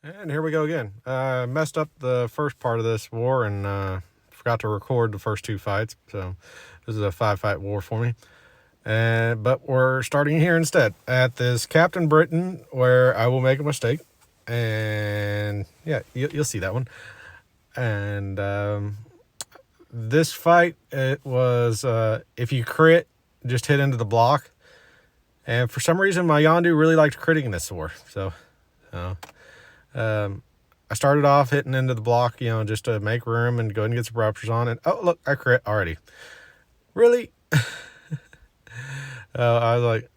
And here we go again. Messed up the first part of this war and forgot to record the first two fights. So this is a 5-fight war for me. But we're starting here instead at this Captain Britain, where I will make a mistake. And yeah, you'll see that one. And this fight, it was if you crit, just hit into the block. And for some reason, my Yondu really liked critting this war. So I started off hitting into the block, just to make room and go ahead and get some ruptures on. And oh, look, I crit already. Really? I was like,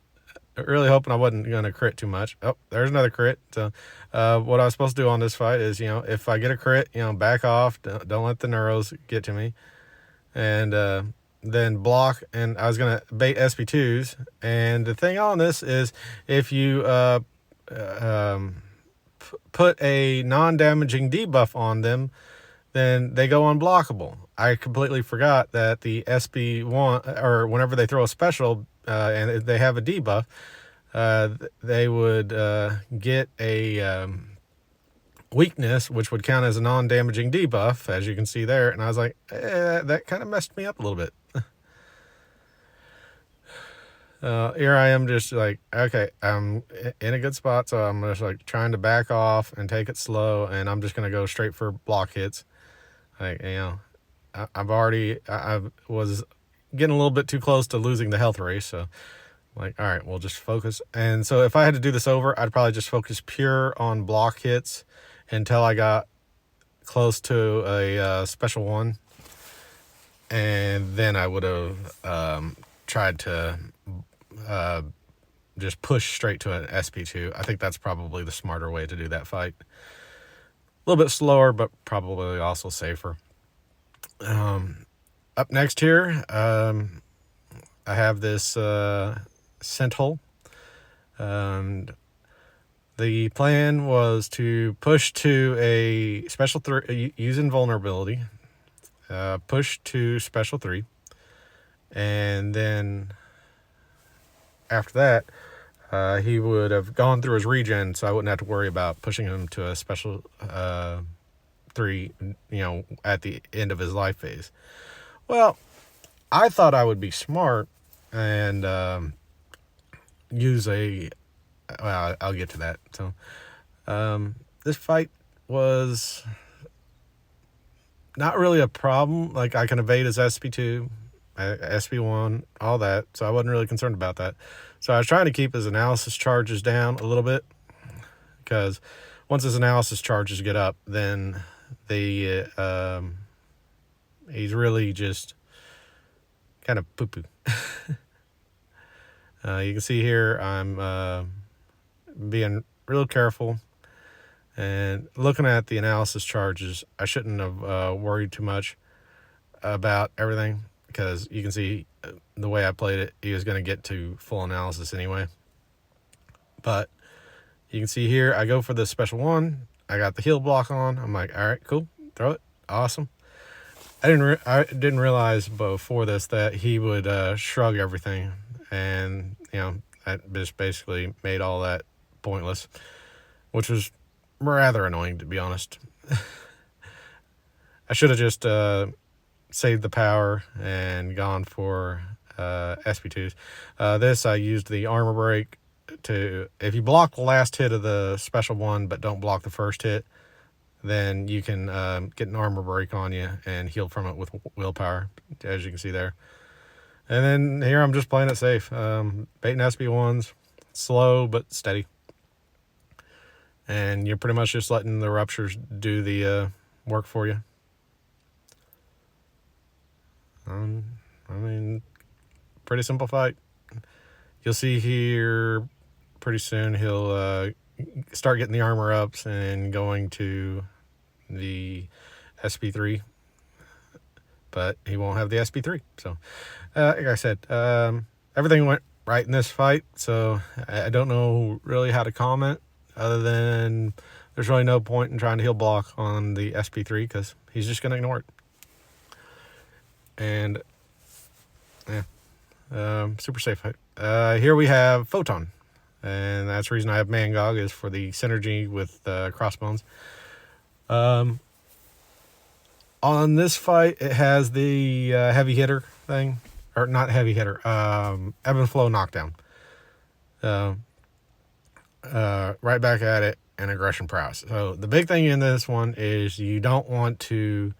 really hoping I wasn't going to crit too much. Oh, there's another crit. So what I was supposed to do on this fight is, if I get a crit, back off. Don't let the neuros get to me. And then block. And I was going to bait SP2s. And the thing on this is if you put a non-damaging debuff on them, then they go unblockable. I completely forgot that the SP1, or whenever they throw a special and they have a debuff, they would get a weakness, which would count as a non-damaging debuff, as you can see there. And I was like, that kind of messed me up a little bit. Here I am just like, okay, I'm in a good spot, so I'm just like trying to back off and take it slow, and I'm just going to go straight for block hits. Like, I was getting a little bit too close to losing the health race, so like, all right, we'll just focus. And so if I had to do this over, I'd probably just focus pure on block hits until I got close to a special one, and then I would have tried to just push straight to an SP2. I think that's probably the smarter way to do that fight. A little bit slower, but probably also safer. Up next here, I have this sentinel. And the plan was to push to a special 3 using vulnerability, push to special 3, and then after that, he would have gone through his regen, so I wouldn't have to worry about pushing him to a special 3, at the end of his life phase. Well, I thought I would be smart and use a... Well, I'll get to that. So, this fight was not really a problem. Like, I can evade his SP2, SP1, all that. So I wasn't really concerned about that. So I was trying to keep his analysis charges down a little bit, because once his analysis charges get up, then he's really just kind of poo-poo. You can see here I'm being real careful and looking at the analysis charges. I shouldn't have worried too much about everything, because you can see the way I played it, he was going to get to full analysis anyway. But you can see here, I go for the special 1. I got the heal block on. I'm like, all right, cool, throw it, awesome. I didn't realize before this that he would shrug everything, and that just basically made all that pointless, which was rather annoying, to be honest. I should have just saved the power and gone for SP2s. This, I used the armor break to, if you block the last hit of the special 1 but don't block the first hit, then you can get an armor break on you and heal from it with willpower, as you can see there. And then here I'm just playing it safe, baiting SP1s, slow but steady. And you're pretty much just letting the ruptures do the work for you. Pretty simple fight. You'll see here pretty soon he'll start getting the armor ups and going to the SP3, but he won't have the SP3. So, like I said, everything went right in this fight, so I don't know really how to comment, other than there's really no point in trying to heal block on the SP3, because he's just going to ignore it. And yeah, super safe fight. Here we have Photon. and that's the reason I have Mangog, is for the synergy with crossbones. On this fight, it has the heavy hitter thing, or not heavy hitter, ebb and flow knockdown. Right back at it, and aggression prowess. So the big thing in this one is you don't want to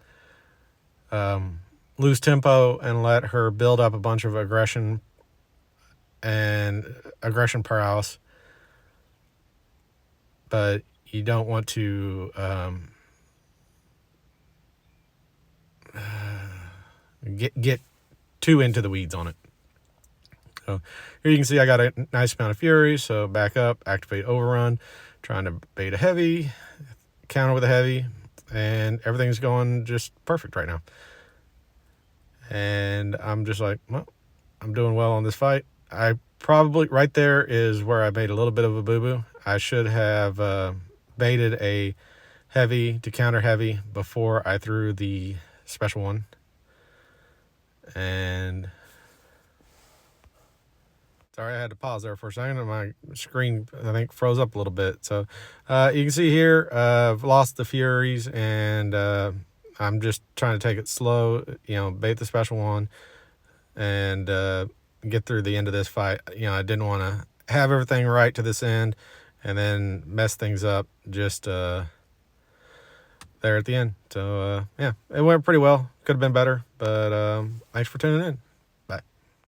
lose tempo and let her build up a bunch of aggression and aggression prowess, but you don't want to get too into the weeds on it. So here you can see I got a nice amount of fury, so back up, activate overrun, trying to bait a heavy, counter with a heavy, and everything's going just perfect right now. And I'm just like, well, I'm doing well on this fight. I probably, right there is where I made a little bit of a boo-boo. I should have baited a heavy to counter heavy before I threw the special one. And sorry, I had to pause there for a second. My screen, I think, froze up a little bit. So you can see here, I've lost the furies, and I'm just trying to take it slow, bait the special one, and get through the end of this fight. I didn't want to have everything right to this end and then mess things up just there at the end. So yeah, it went pretty well. Could have been better, but thanks for tuning in.